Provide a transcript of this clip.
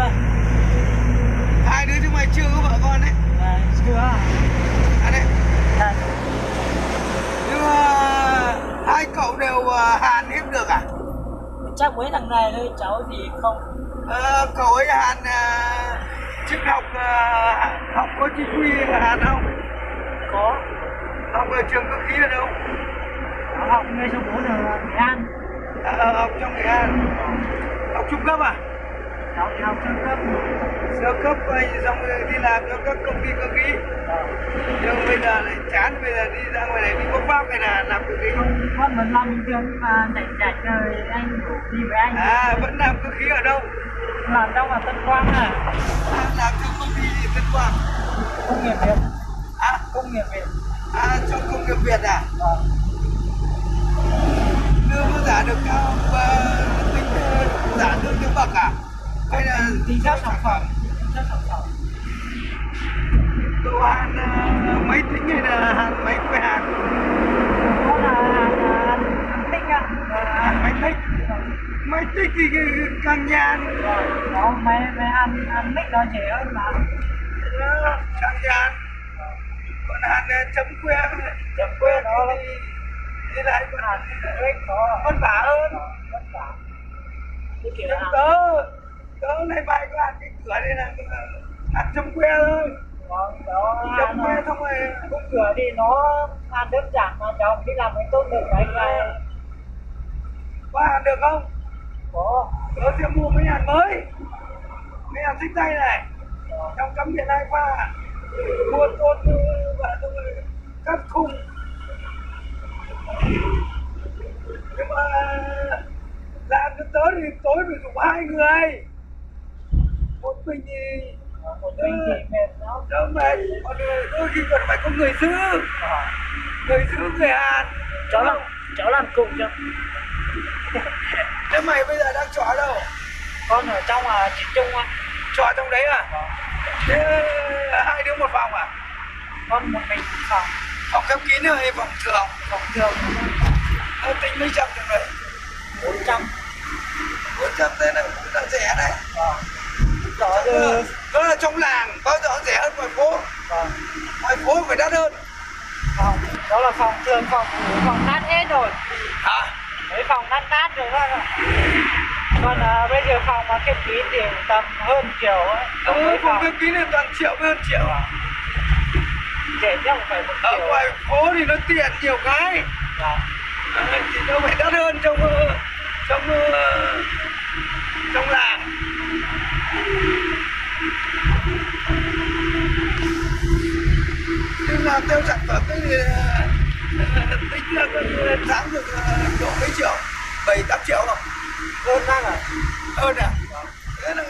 Chưa. Hai đứa chúng mày chưa có vợ con đấy? Chưa. À đấy. Đây. Nhưng mà hai cậu đều Hàn hết được à? Chắc mấy thằng này thôi, cháu thì không. Cậu ấy Hàn trước học học có chính quy ở Hàn không? Có. Học ở trường cơ khí ở đâu? Học ngay số 4 ở Nghệ An. Học trong Nghệ An. Học trung cấp à? Cháu thì học trung cấp. Sơ cấp xong rồi đi làm cho các công ty cơ khí. Nhưng bây giờ lại chán, bây giờ đi ra ngoài này đi bốc vác hay là làm cơ khí? Con vẫn làm bình thường nhưng mà rảnh rồi anh đi với anh. Vẫn làm cơ khí ở đâu? Làm trong là Tân Quang à. Làm trong công ty Tân Quang. Công nghiệp Việt. Công nghiệp Việt. Trong công nghiệp Việt à? Lương có trả được cao và tính trả lương theo bậc à? Hay là tính chất sản phẩm? Cậu Hàn máy tính hay là Hàn máy quay hàng? Đó là Hàn tích à? Hàn máy tích. Máy tích thì càng nhàn. Đó, máy Hàn mic nó dễ hơn mà. Càng nhàn. Còn Hàn chấm que đó thì lại còn Hàn mic nó vất vả hơn. Nhưng tớ này bài có Hàn cái cửa đây là Hàn chấm que thôi. Chấm que xong rồi khung cửa thì nó Hàn đơn giản mà cháu đi làm cái tốt được cái này. có Hàn được không? Có. Tớ sẽ mua mấy Hàn mới, mấy Hàn xích tay này, trong cắm điện hai pha, mua tốt và xong rồi cắt khung. Nhưng mà làm cho tớ thì tối phải dùng hai người, một mình thì mệt lắm. đỡ mệt, còn đôi khi còn phải có người giữ, người Hàn. Cháu làm cùng cho. Thế mày bây giờ đang trọ ở đâu? Con ở trong Chí Trung á. Trọ trong đấy à? Thế hai đứa một phòng à? Con một mình phòng. Phòng khép kín hay phòng thường? Phòng thường. Tính mấy trăm trong đấy? 400. 400 thế này cũng là rẻ đấy. Đó là trong làng, bao giờ rẻ hơn ngoài phố. Ngoài phố phải đắt hơn. Đó là phòng thường, phòng đắt hết rồi. Hả? Mấy phòng đắt rồi đó. Còn bây giờ phòng mà khép kín thì tầm hơn triệu ấy. Phòng khép kín là toàn triệu với hơn triệu à? Rẻ nhất phải 1 triệu. Ở ngoài phố thì nó tiện nhiều cái. Thì nó phải đắt hơn trong làng. Nhưng mà theo sản phẩm thì tính là tháng được độ mấy triệu? 7-8 triệu không? Hơn à? Hơn à? Thế là